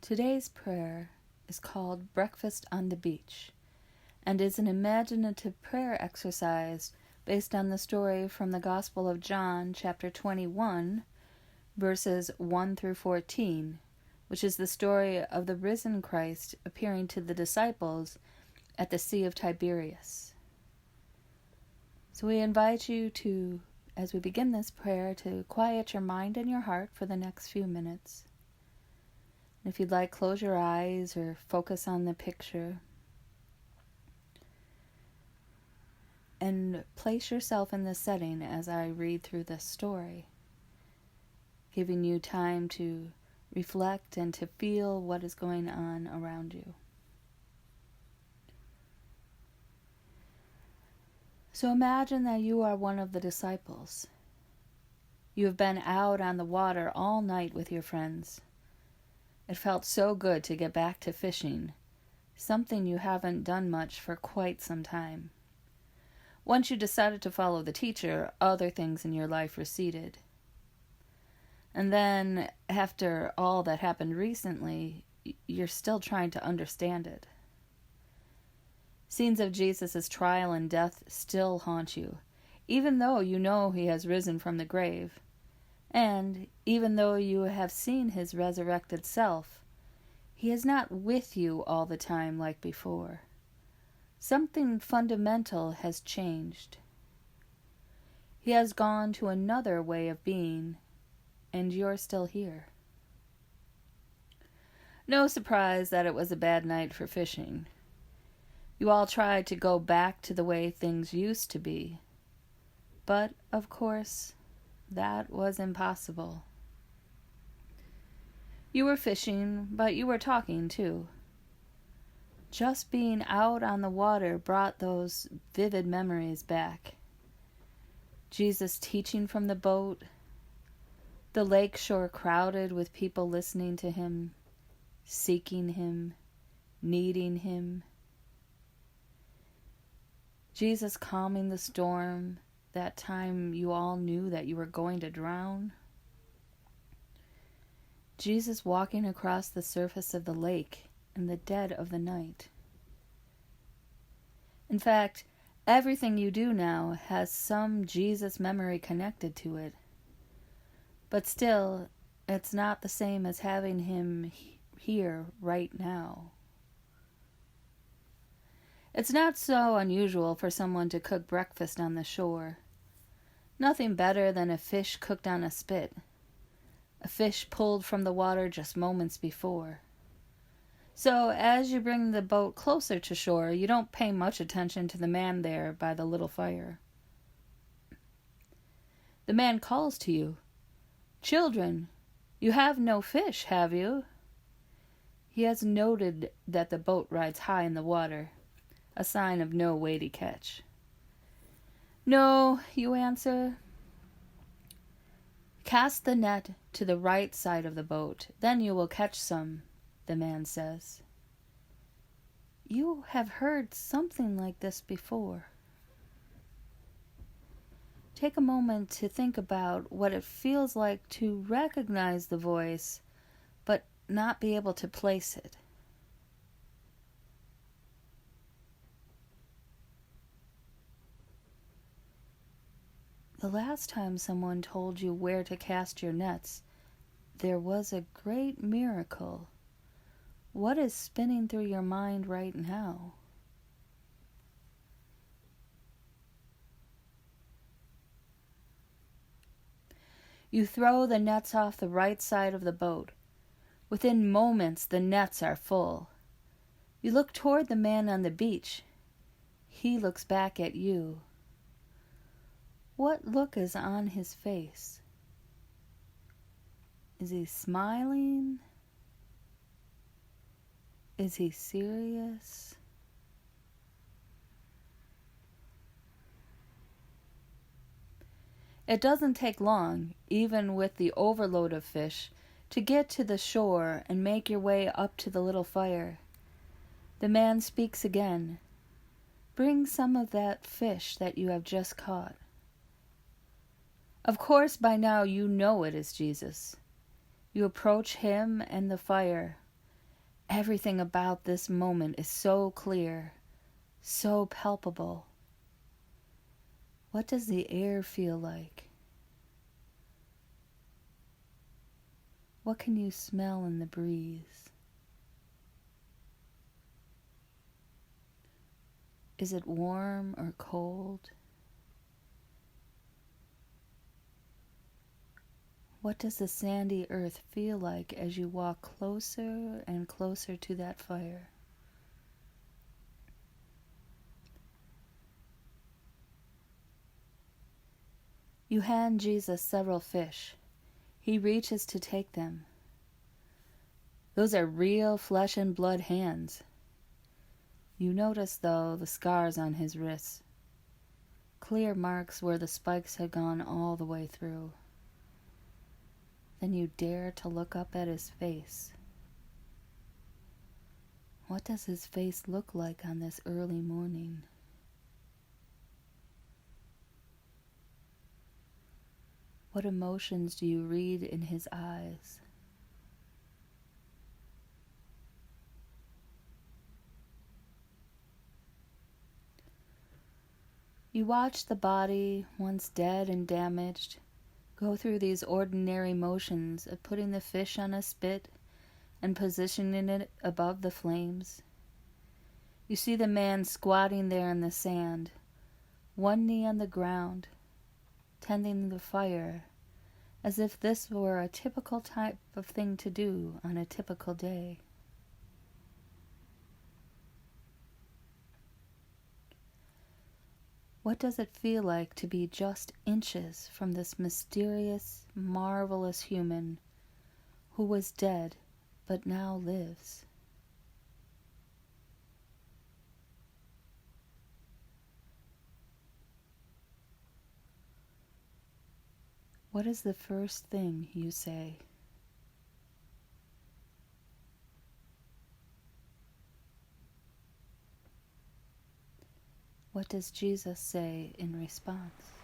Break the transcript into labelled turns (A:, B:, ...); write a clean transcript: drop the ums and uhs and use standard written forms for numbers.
A: Today's prayer is called Breakfast on the Beach and is an imaginative prayer exercise based on the story from the Gospel of John, chapter 21, verses 1 through 14, which is the story of the risen Christ appearing to the disciples at the Sea of Tiberias. So we invite you to, as we begin this prayer, to quiet your mind and your heart for the next few minutes. If you'd like, close your eyes or focus on the picture. And place yourself in the setting as I read through this story, giving you time to reflect and to feel what is going on around you. So imagine that you are one of the disciples. You have been out on the water all night with your friends. It felt so good to get back to fishing, something you haven't done much for quite some time. Once you decided to follow the teacher, other things in your life receded. And then, after all that happened recently, you're still trying to understand it. Scenes of Jesus' trial and death still haunt you, even though you know he has risen from the grave. And even though you have seen his resurrected self, he is not with you all the time like before. Something fundamental has changed. He has gone to another way of being, and you're still here. No surprise that it was a bad night for fishing. You all tried to go back to the way things used to be. But, of course, that was impossible. You were fishing, but you were talking too. Just being out on the water brought those vivid memories back. Jesus teaching from the boat, the lake shore crowded with people listening to him, seeking him, needing him. Jesus calming the storm, that time you all knew that you were going to drown. Jesus walking across the surface of the lake in the dead of the night. In fact, everything you do now has some Jesus memory connected to it. But still, it's not the same as having him here right now. It's not so unusual for someone to cook breakfast on the shore. Nothing better than a fish cooked on a spit, a fish pulled from the water just moments before. So as you bring the boat closer to shore, you don't pay much attention to the man there by the little fire. The man calls to you, "Children, you have no fish, have you?" He has noted that the boat rides high in the water, a sign of no weighty catch. "No," you answer. "Cast the net to the right side of the boat, then you will catch some," the man says. You have heard something like this before. Take a moment to think about what it feels like to recognize the voice, but not be able to place it. The last time someone told you where to cast your nets, there was a great miracle. What is spinning through your mind right now? You throw the nets off the right side of the boat. Within moments, the nets are full. You look toward the man on the beach. He looks back at you. What look is on his face? Is he smiling? Is he serious? It doesn't take long, even with the overload of fish, to get to the shore and make your way up to the little fire. The man speaks again. "Bring some of that fish that you have just caught." Of course, by now you know it is Jesus. You approach him and the fire. Everything about this moment is so clear, so palpable. What does the air feel like? What can you smell in the breeze? Is it warm or cold? What does the sandy earth feel like as you walk closer and closer to that fire? You hand Jesus several fish. He reaches to take them. Those are real flesh and blood hands. You notice, though, the scars on his wrists. Clear marks where the spikes had gone all the way through. Then you dare to look up at his face. What does his face look like on this early morning? What emotions do you read in his eyes? You watch the body, once dead and damaged, go through these ordinary motions of putting the fish on a spit and positioning it above the flames. You see the man squatting there in the sand, one knee on the ground, tending the fire, as if this were a typical type of thing to do on a typical day. What does it feel like to be just inches from this mysterious, marvelous human who was dead but now lives? What is the first thing you say? What does Jesus say in response?